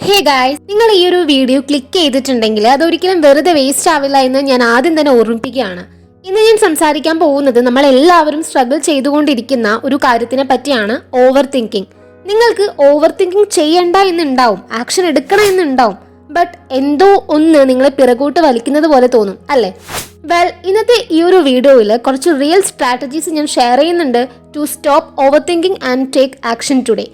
Hey guys, നിങ്ങൾ ഈ ഒരു വീഡിയോ ക്ലിക്ക് ചെയ്തിട്ടുണ്ടെങ്കിൽ അതൊരിക്കലും വെറുതെ വേസ്റ്റ് ആവില്ല എന്ന് ഞാൻ ആദ്യം തന്നെ ഓർമ്മിപ്പിക്കുകയാണ്. ഇന്ന് ഞാൻ സംസാരിക്കാൻ പോകുന്നത് നമ്മൾ എല്ലാവരും സ്ട്രഗിൾ ചെയ്തുകൊണ്ടിരിക്കുന്ന ഒരു കാര്യത്തിനെ പറ്റിയാണ്, ഓവർ തിങ്കിങ്. നിങ്ങൾക്ക് ഓവർ തിങ്കിങ് ചെയ്യണ്ട എന്നുണ്ടാവും, ആക്ഷൻ എടുക്കണം എന്നുണ്ടാവും, ബട്ട് എന്തോ ഒന്ന് നിങ്ങളെ പിറകോട്ട് വലിക്കുന്നത് പോലെ തോന്നും അല്ലേ? ഇന്നത്തെ ഈ ഒരു വീഡിയോയിൽ കുറച്ച് റിയൽ സ്ട്രാറ്റജീസ് ഞാൻ ഷെയർ ചെയ്യുന്നുണ്ട് to stop over thinking and take action today.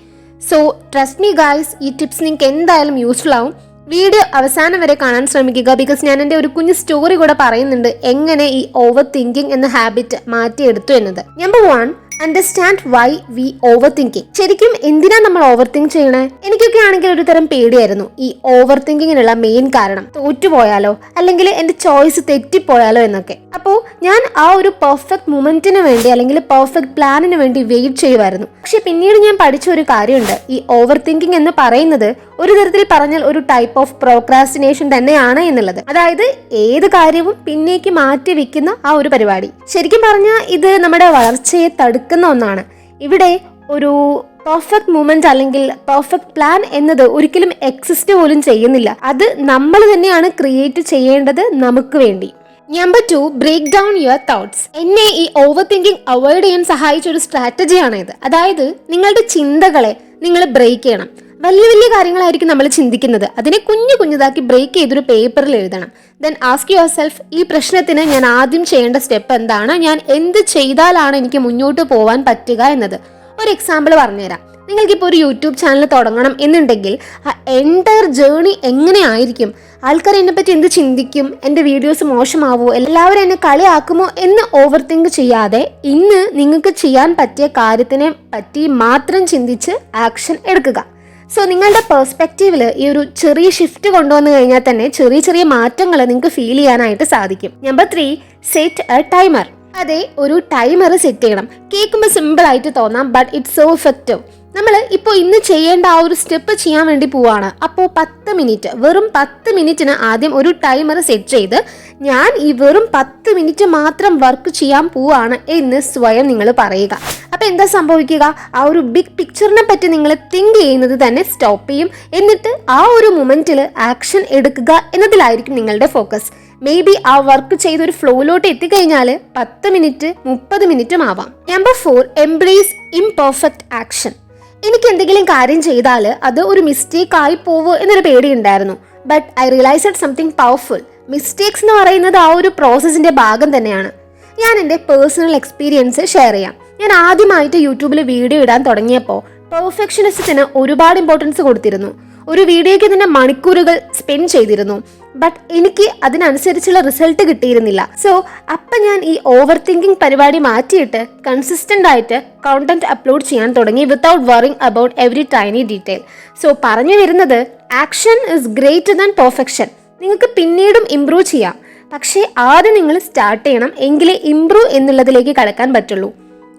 So trust me guys, ഈ ടിപ്സ് നിങ്ങൾക്ക് എന്തായാലും യൂസ്ഫുൾ ആവും. വീഡിയോ അവസാനം വരെ കാണാൻ ശ്രമിക്കുക, ബിക്കോസ് ഞാൻ എൻ്റെ ഒരു കുഞ്ഞു സ്റ്റോറി കൂടെ പറയുന്നുണ്ട് എങ്ങനെ ഈ ഓവർ തിങ്കിങ് എന്ന ഹാബിറ്റ് മാറ്റിയെടുത്തു എന്നത്. Number 1, understand why we over thinking. ശരിക്കും എന്തിനാ നമ്മൾ ഓവർ തിങ്ക് ചെയ്യണേ? എനിക്കൊക്കെ ആണെങ്കിൽ ഒരു തരം പേടിയായിരുന്നു ഈ ഓവർ തിങ്കിങ്ങിനുള്ള മെയിൻ കാരണം. തോറ്റുപോയാലോ, അല്ലെങ്കിൽ എൻ്റെ ചോയ്സ് തെറ്റിപ്പോയാലോ എന്നൊക്കെ. അപ്പോൾ ഞാൻ ആ ഒരു പെർഫെക്റ്റ് മൊമെന്റിന് വേണ്ടി അല്ലെങ്കിൽ പെർഫെക്റ്റ് പ്ലാനിന് വേണ്ടി വെയിറ്റ് ചെയ്യുമായിരുന്നു. പക്ഷെ പിന്നീട് ഞാൻ പഠിച്ച ഒരു കാര്യമുണ്ട്, ഈ ഓവർ തിങ്കിങ് എന്ന് പറയുന്നത് ഒരു തരത്തിൽ പറഞ്ഞാൽ ഒരു ടൈപ്പ് ഓഫ് പ്രോക്രാസ്റ്റിനേഷൻ തന്നെയാണ് എന്നുള്ളത്. അതായത് ഏത് കാര്യവും പിന്നേക്ക് മാറ്റി വെക്കുന്ന ആ ഒരു പരിപാടി. ശരിക്കും പറഞ്ഞാൽ ഇത് നമ്മുടെ വളർച്ചയെ തടുക്കുന്ന ഒന്നാണ്. ഇവിടെ ഒരു പെർഫെക്റ്റ് മൂമെന്റ് അല്ലെങ്കിൽ പെർഫെക്റ്റ് പ്ലാൻ എന്നത് ഒരിക്കലും എക്സിസ്റ്റ് പോലും ചെയ്യുന്നില്ല. അത് നമ്മൾ തന്നെയാണ് ക്രിയേറ്റ് ചെയ്യേണ്ടത് നമുക്ക് വേണ്ടി. Number 2, break down your thoughts. എന്നെ ഈ ഓവർ തിങ്കിങ് അവോയ്ഡ് ചെയ്യാൻ സഹായിച്ച ഒരു സ്ട്രാറ്റജിയാണ് ഇത്. അതായത് നിങ്ങളുടെ ചിന്തകളെ നിങ്ങൾ ബ്രേക്ക് ചെയ്യണം. വലിയ വലിയ കാര്യങ്ങളായിരിക്കും നമ്മൾ ചിന്തിക്കുന്നത്, അതിനെ കുഞ്ഞു കുഞ്ഞുതാക്കി ബ്രേക്ക് ചെയ്തൊരു പേപ്പറിൽ എഴുതണം. ദെൻ ആസ്ക് യുവർ സെൽഫ്, ഈ പ്രശ്നത്തിന് ഞാൻ ആദ്യം ചെയ്യേണ്ട സ്റ്റെപ്പ് എന്താണ്, ഞാൻ എന്ത് ചെയ്താലാണ് എനിക്ക് മുന്നോട്ട് പോകാൻ പറ്റുക എന്നത്. ഒരു എക്സാമ്പിൾ പറഞ്ഞുതരാം. നിങ്ങൾക്കിപ്പോൾ ഒരു യൂട്യൂബ് ചാനൽ തുടങ്ങണം എന്നുണ്ടെങ്കിൽ ആ എൻ്റയർ ജേർണി എങ്ങനെയായിരിക്കും, ആൾക്കാർ എന്നെ പറ്റി എന്ത് ചിന്തിക്കും, എൻ്റെ വീഡിയോസ് മോശമാവോ, എല്ലാവരും എന്നെ കളിയാക്കുമോ എന്ന് ഓവർ തിങ്ക് ചെയ്യാതെ ഇന്ന് നിങ്ങൾക്ക് ചെയ്യാൻ പറ്റിയ കാര്യത്തിനെ പറ്റി മാത്രം ചിന്തിച്ച് ആക്ഷൻ എടുക്കുക. സോ നിങ്ങളുടെ പെർസ്പെക്റ്റീവിൽ ഈ ഒരു ചെറിയ ഷിഫ്റ്റ് കൊണ്ടുവന്നു കഴിഞ്ഞാൽ തന്നെ ചെറിയ ചെറിയ മാറ്റങ്ങൾ നിങ്ങൾക്ക് ഫീൽ ചെയ്യാനായിട്ട് സാധിക്കും. Number 3, set A timer. അതെ, ഒരു ടൈമർ സെറ്റ് ചെയ്യണം. കേൾക്കുമ്പോൾ സിമ്പിൾ ആയിട്ട് തോന്നാം, ബട്ട് ഇറ്റ്സ് സോ എഫക്റ്റീവ്. നമ്മൾ ഇപ്പോൾ ഇന്ന് ചെയ്യേണ്ട ആ ഒരു സ്റ്റെപ്പ് ചെയ്യാൻ വേണ്ടി പോവാണ്. അപ്പോൾ 10 മിനിറ്റ്, വെറും 10 മിനിറ്റിന് ആദ്യം ഒരു ടൈമർ സെറ്റ് ചെയ്ത് ഞാൻ ഈ വെറും 10 മിനിറ്റ് മാത്രം വർക്ക് ചെയ്യാൻ പോവാണ് എന്ന് സ്വയം നിങ്ങൾ പറയുക. അപ്പോൾ എന്താ സംഭവിക്കുക, ആ ഒരു ബിഗ് പിക്ചറിനെ പറ്റി നിങ്ങൾ തിങ്ക് ചെയ്യുന്നത് തന്നെ സ്റ്റോപ്പ് ചെയ്യും. എന്നിട്ട് ആ ഒരു മൊമെന്റിൽ ആക്ഷൻ എടുക്കുക എന്നതിലായിരിക്കും നിങ്ങളുടെ ഫോക്കസ്. മേ ബി ആ വർക്ക് ചെയ്തൊരു ഫ്ലോയിലോട്ട് എത്തിക്കഴിഞ്ഞാൽ 10 മിനിറ്റ് 30 മിനിറ്റും ആവാം. Number 4, embrace imperfect action. എനിക്ക് എന്തെങ്കിലും കാര്യം ചെയ്താൽ അത് ഒരു മിസ്റ്റേക്ക് ആയി പോവോ എന്നൊരു പേടിയുണ്ടായിരുന്നു. But I realised something powerful. Mistakes എന്ന് പറയുന്നത് ആ ഒരു പ്രോസസ്സിന്റെ ഭാഗം തന്നെയാണ്. ഞാൻ എൻ്റെ പേഴ്സണൽ എക്സ്പീരിയൻസ് ഷെയർ ചെയ്യാം. ഞാൻ ആദ്യമായിട്ട് യൂട്യൂബിൽ വീഡിയോ ഇടാൻ തുടങ്ങിയപ്പോൾ പെർഫെക്ഷനിസത്തിന് ഒരുപാട് ഇമ്പോർട്ടൻസ് കൊടുത്തിരുന്നു. ഒരു വീഡിയോയ്ക്ക് തന്നെ മണിക്കൂറുകൾ സ്പെൻഡ് ചെയ്തിരുന്നു. ബട്ട് എനിക്ക് അതിനനുസരിച്ചുള്ള റിസൾട്ട് കിട്ടിയിരുന്നില്ല. സോ അപ്പം ഞാൻ ഈ ഓവർ തിങ്കിങ് പരിപാടി മാറ്റിയിട്ട് കൺസിസ്റ്റന്റ് ആയിട്ട് കണ്ടന്റ് അപ്ലോഡ് ചെയ്യാൻ തുടങ്ങി, without worrying about every tiny detail. So പറഞ്ഞു വരുന്നത്, action is greater than perfection. നിങ്ങൾക്ക് പിന്നീടും ഇംപ്രൂവ് ചെയ്യാം, പക്ഷേ ആദ്യം നിങ്ങൾ സ്റ്റാർട്ട് ചെയ്യണം, എങ്കിലേ ഇംപ്രൂവ് എന്നുള്ളതിലേക്ക് കടക്കാൻ പറ്റുള്ളൂ.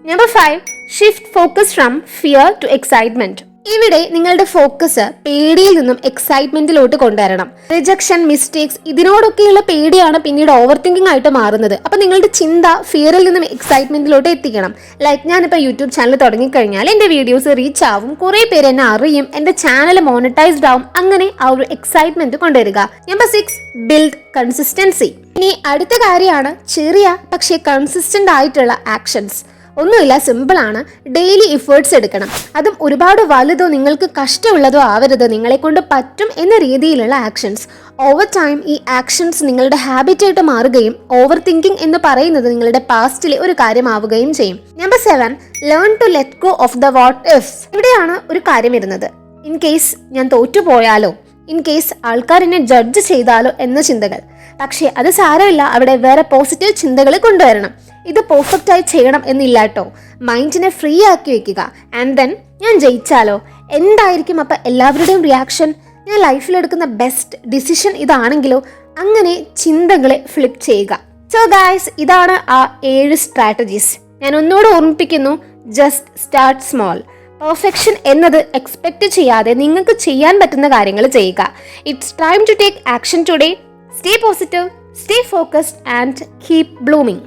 Number 5, shift focus from fear to excitement. ഇവിടെ നിങ്ങളുടെ ഫോക്കസ് പേടിയിൽ നിന്നും എക്സൈറ്റ്മെന്റിലോട്ട് കൊണ്ടുവരണം. റിജക്ഷൻ, മിസ്റ്റേക്സ്, ഇതിനോടൊക്കെയുള്ള പേടിയാണ് പിന്നീട് ഓവർ തിങ്കിങ് ആയിട്ട് മാറുന്നത്. അപ്പൊ നിങ്ങളുടെ ചിന്ത ഫിയറിൽ നിന്നും എക്സൈറ്റ്മെന്റിലോട്ട് എത്തിക്കണം. ലൈക്ക് ഞാനിപ്പോൾ യൂട്യൂബ് ചാനൽ തുടങ്ങിക്കഴിഞ്ഞാൽ എൻ്റെ വീഡിയോസ് റീച്ച് ആവും, കുറെ പേര് എന്നെ അറിയും, എൻ്റെ ചാനൽ മോണിറ്റൈസ്ഡ് ആവും. അങ്ങനെ ആ ഒരു എക്സൈറ്റ്മെന്റ് കൊണ്ടുവരിക. Number 6, build consistency. ഇനി അടുത്ത കാര്യമാണ് ചെറിയ പക്ഷേ കൺസിസ്റ്റന്റ് ആയിട്ടുള്ള ആക്ഷൻസ്. ഒന്നുമില്ല, സിമ്പിൾ ആണ്. ഡെയിലി എഫേർട്സ് എടുക്കണം. അതും ഒരുപാട് വലുതോ നിങ്ങൾക്ക് കഷ്ടമുള്ളതോ ആവരുത്, നിങ്ങളെ കൊണ്ട് പറ്റും എന്ന രീതിയിലുള്ള ആക്ഷൻസ്. ഓവർ ടൈം ഈ ആക്ഷൻസ് നിങ്ങളുടെ ഹാബിറ്റായിട്ട് മാറുകയും ഓവർ തിങ്കിങ് എന്ന് പറയുന്നത് നിങ്ങളുടെ പാസ്റ്റിലെ ഒരു കാര്യമാവുകയും ചെയ്യും. Number 7, learn to let go of the what ifs. ഇവിടെയാണ് ഒരു കാര്യം വരുന്നത്. ഇൻ കേസ് ഞാൻ തോറ്റുപോയാലോ, ഇൻ കേസ് ആൾക്കാർ എന്നെ ജഡ്ജ് ചെയ്താലോ എന്ന ചിന്തകൾ. പക്ഷേ അത് സാരമില്ല, അവിടെ വേറെ പോസിറ്റീവ് ചിന്തകൾ കൊണ്ടുവരണം. ഇത് പെർഫെക്റ്റ് ആയി ചെയ്യണം എന്നില്ല കേട്ടോ. മൈൻഡിനെ ഫ്രീ ആക്കി വെക്കുക. ആൻഡ് ദെൻ, ഞാൻ ജയിച്ചാലോ, എന്തായിരിക്കും അപ്പം എല്ലാവരുടെയും റിയാക്ഷൻ, ഞാൻ ലൈഫിൽ എടുക്കുന്ന ബെസ്റ്റ് ഡിസിഷൻ ഇതാണെങ്കിലോ, അങ്ങനെ ചിന്തകളെ ഫ്ലിപ്പ് ചെയ്യുക. സോ ഗായ്സ്, ഇതാണ് ആ 7 സ്ട്രാറ്റജീസ്. ഞാൻ ഒന്നുകൂടെ ഓർമ്മിപ്പിക്കുന്നു, ജസ്റ്റ് സ്റ്റാർട്ട് സ്മോൾ. പെർഫെക്ഷൻ എന്നത് എക്സ്പെക്ട് ചെയ്യാതെ നിങ്ങൾക്ക് ചെയ്യാൻ പറ്റുന്ന കാര്യങ്ങൾ ചെയ്യുക. It's time to take action today. Stay positive, stay focused and keep blooming.